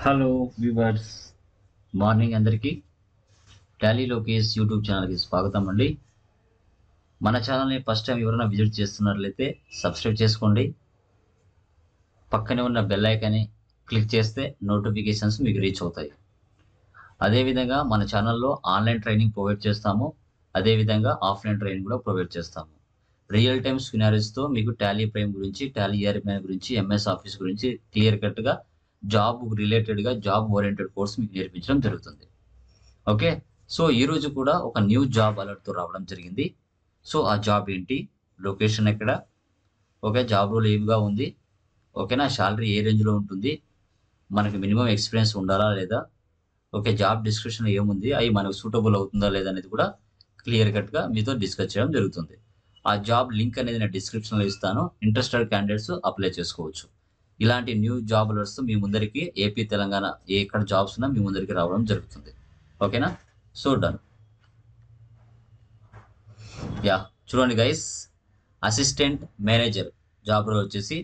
Hello viewers, morning అందరికీ Tally Lokesh YouTube ఛానల్కి స్వాగతం అండి. మన ఛానల్ని ఫస్ట్ టైం ఎవరైనా విజిట్ చేస్తున్నట్లయితే సబ్స్క్రైబ్ చేసుకోండి. పక్కనే ఉన్న బెల్ ఐకాన్ని క్లిక్ చేస్తే నోటిఫికేషన్స్ మీకు రీచ్ అవుతాయి. అదేవిధంగా మన ఛానల్లో ఆన్లైన్ ట్రైనింగ్ ప్రొవైడ్ చేస్తాము. అదేవిధంగా ఆఫ్లైన్ ట్రైనింగ్ కూడా ప్రొవైడ్ చేస్తాము. రియల్ టైమ్ స్కినారీస్తో మీకు టాలీ ప్రైమ్ గురించి, టాలీ ERP గురించి, MS ఆఫీస్ గురించి క్లియర్ కట్గా జాబ్ రిలేటెడ్గా జాబ్ ఓరియంటెడ్ కోర్స్ మీకు నేర్పించడం జరుగుతుంది. ఓకే, సో ఈరోజు కూడా ఒక న్యూ జాబ్ అలర్ట్తో రావడం జరిగింది. సో ఆ జాబ్ ఏంటి, లొకేషన్ ఎక్కడ, ఓకే, జాబ్ రోల్ ఏవిగా ఉంది, ఓకేనా, శాలరీ ఏ రేంజ్లో ఉంటుంది, మనకి మినిమం ఎక్స్పీరియన్స్ ఉండాలా లేదా, ఓకే, జాబ్ డిస్క్రిప్షన్ ఏముంది, అవి మనకు సూటబుల్ అవుతుందా లేదా అనేది కూడా క్లియర్ కట్గా మీతో డిస్కస్ చేయడం జరుగుతుంది. ఆ జాబ్ లింక్ అనేది నేను డిస్క్రిప్షన్లో ఇస్తాను. ఇంట్రెస్టెడ్ క్యాండిడేట్స్ అప్లై చేసుకోవచ్చు. ఇలాంటి న్యూ జాబ్ అలర్ట్స్ మీ ముందరికి ఏపీ, తెలంగాణ ఎక్కడ జాబ్స్ ఉన్నా మీ ముందరికి రావడం జరుగుతుంది. ఓకేనా, సో డన్. యా, చూడండి guys, assistant manager job role వచ్చేసి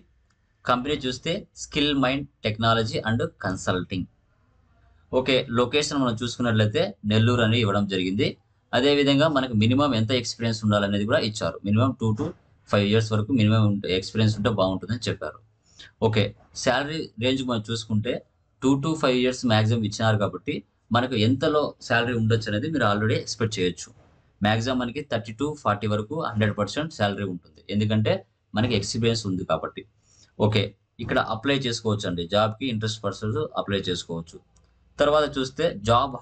కంపెనీ చూస్తే skill mind technology and consulting. Okay, location మనం చూసుకున్నట్లయితే నెల్లూరు అని ఇవ్వడం జరిగింది. అదేవిధంగా మనకు మినిమం ఎంత ఎక్స్పీరియన్స్ ఉండాలనేది కూడా ఇచ్చారు. మినిమం 2 to 5 years వరకు మినిమం ఎక్స్పీరియన్స్ ఉంటే బాగుంటుందని చెప్పారు. ఓకే, శాలరీ రేంజ్ మనం చూసుకుంటే 2 to 5 years మ్యాక్సిమం ఇచ్చినారు కాబట్టి మనకు ఎంతలో శాలరీ ఉండొచ్చు అనేది మీరు ఆల్రెడీ ఎక్స్పెక్ట్ చేయొచ్చు. మ్యాక్సిమం మనకి 30 to 40 వరకు 100% శాలరీ ఉంటుంది. ఎందుకంటే మనకి ఎక్స్పీరియన్స్ ఉంది కాబట్టి. ఓకే, ఇక్కడ అప్లై చేసుకోవచ్చు అండి. జాబ్కి ఇంట్రెస్ట్ పర్సన్స్ అప్లై చేసుకోవచ్చు. తర్వాత చూస్తే జాబ్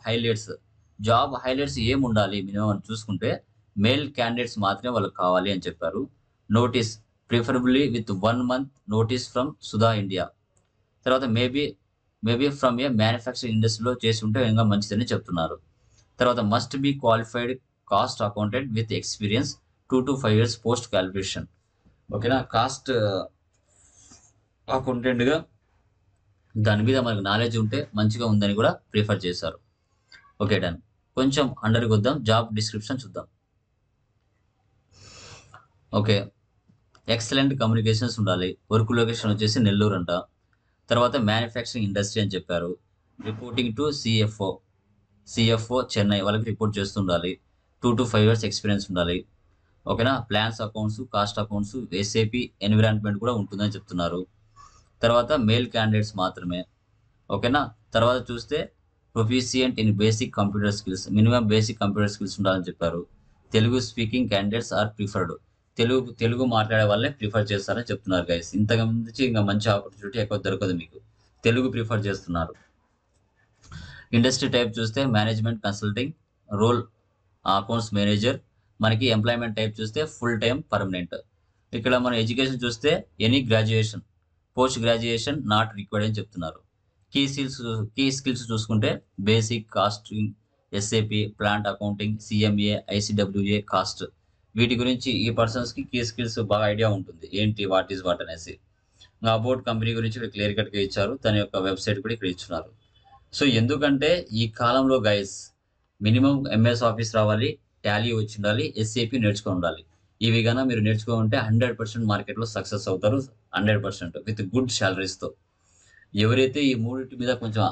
హైలైట్స్ ఏమి ఉండాలి మినిమం అని చూసుకుంటే మేల్ క్యాండిడేట్స్ మాత్రమే వాళ్ళకి కావాలి అని చెప్పారు. Notice preferably with 1 month notice from Sudha India. తర్వాత మేబీ ఫ్రమ్ ఏ మ్యానుఫ్యాక్చరింగ్ ఇండస్ట్రీలో చేసి ఉంటే ఇంకా మంచిదని చెప్తున్నారు. తర్వాత must be qualified cost accountant with experience 2 to 5 years post qualification. ఓకేనా, కాస్ట్ అకౌంటెంట్గా దాని మీద మనకు నాలెడ్జ్ ఉంటే మంచిగా ఉందని కూడా ప్రిఫర్ చేశారు. Okay, done. కొంచెం అండర్కి వద్దాం, జాబ్ డిస్క్రిప్షన్ చూద్దాం. ఓకే, ఎక్సలెంట్ కమ్యూనికేషన్స్ ఉండాలి. వర్క్ లొకేషన్ వచ్చేసి నెల్లూరు అంట. తర్వాత మ్యానుఫ్యాక్చరింగ్ ఇండస్ట్రీ అని చెప్పారు. రిపోర్టింగ్ టు సిఎఫ్ఓ చెన్నై, వాళ్ళకి రిపోర్ట్ చేస్తుండాలి. 2 to 5 years ఎక్స్పీరియన్స్ ఉండాలి. ఓకేనా, plans accounts, cost accounts, SAP environment కూడా ఉంటుందని చెప్తున్నారు. తర్వాత మేల్ క్యాండిడేట్స్ మాత్రమే. ఓకేనా, తర్వాత చూస్తే proficient in basic computer skills, minimum basic computer skills ఉండాలని చెప్పారు. Telugu speaking candidates are preferred, Telugu మాట్లాడే వాళ్ళే ప్రిఫర్ చేస్తారని చెప్తున్నారు గైస్. ఇంతకు మించి ఇంకా మంచి ఆపర్చునిటీ ఎక్కువ దొరకదు మీకు, తెలుగు ప్రిఫర్ చేస్తున్నారు. ఇండస్ట్రీ టైప్ చూస్తే management consulting, role accounts manager. మనకి ఎంప్లాయ్మెంట్ టైప్ చూస్తే ఫుల్ టైం పర్మనెంట్. ఇక్కడ మన ఎడ్యుకేషన్ చూస్తే any graduation, post graduation not required అని చెప్తున్నారు. కీ స్కిల్స్ చూసుకుంటే basic, costing, SAP, plant accounting, CMA, ICWA, cost. వీటి గురించి ఈ పర్సన్స్కి కీ స్కిల్స్ బాగా ఐడియా ఉంటుంది, ఏంటి వాట్ ఈజ్ వాట్ అనేసి. అబౌట్ కంపెనీ గురించి ఇక్కడ క్లియర్ కట్గా ఇచ్చారు. తన యొక్క వెబ్సైట్ కూడా ఇక్కడ ఇచ్చున్నారు. సో ఎందుకంటే ఈ కాలంలో గైస్ మినిమం MS ఆఫీస్ రావాలి, టాలీ వచ్చి ఉండాలి, SAP నేర్చుకొని ఉండాలి. ఇవి కన్నా మీరు నేర్చుకుంటే 100% మార్కెట్లో సక్సెస్ అవుతారు. 100% విత్ గుడ్ శాలరీస్తో. ఎవరైతే ఈ మూడింటి మీద కొంచెం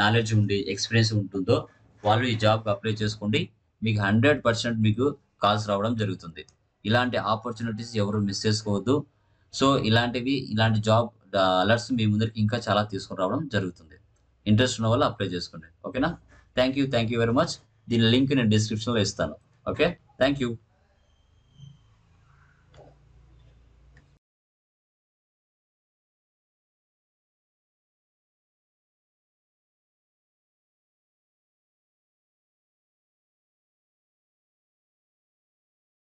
నాలెడ్జ్ ఉండి ఎక్స్పీరియన్స్ ఉంటుందో వాళ్ళు ఈ జాబ్కి అప్లై చేసుకోండి. మీకు 100% మీకు కాల్స్ రావడం జరుగుతుంది. ఇలాంటి ఆపర్చునిటీస్ ఎవరు మిస్ చేసుకోవద్దు. సో ఇలాంటి జాబ్ అలర్ట్స్ మీ ముందరికి ఇంకా చాలా తీసుకుని రావడం జరుగుతుంది. ఇంట్రెస్ట్ ఉన్న వాళ్ళు అప్లై చేసుకోండి. ఓకేనా, థ్యాంక్ యూ వెరీ మచ్. దీని లింక్ నేను డిస్క్రిప్షన్లో ఇస్తాను. Okay, thank you.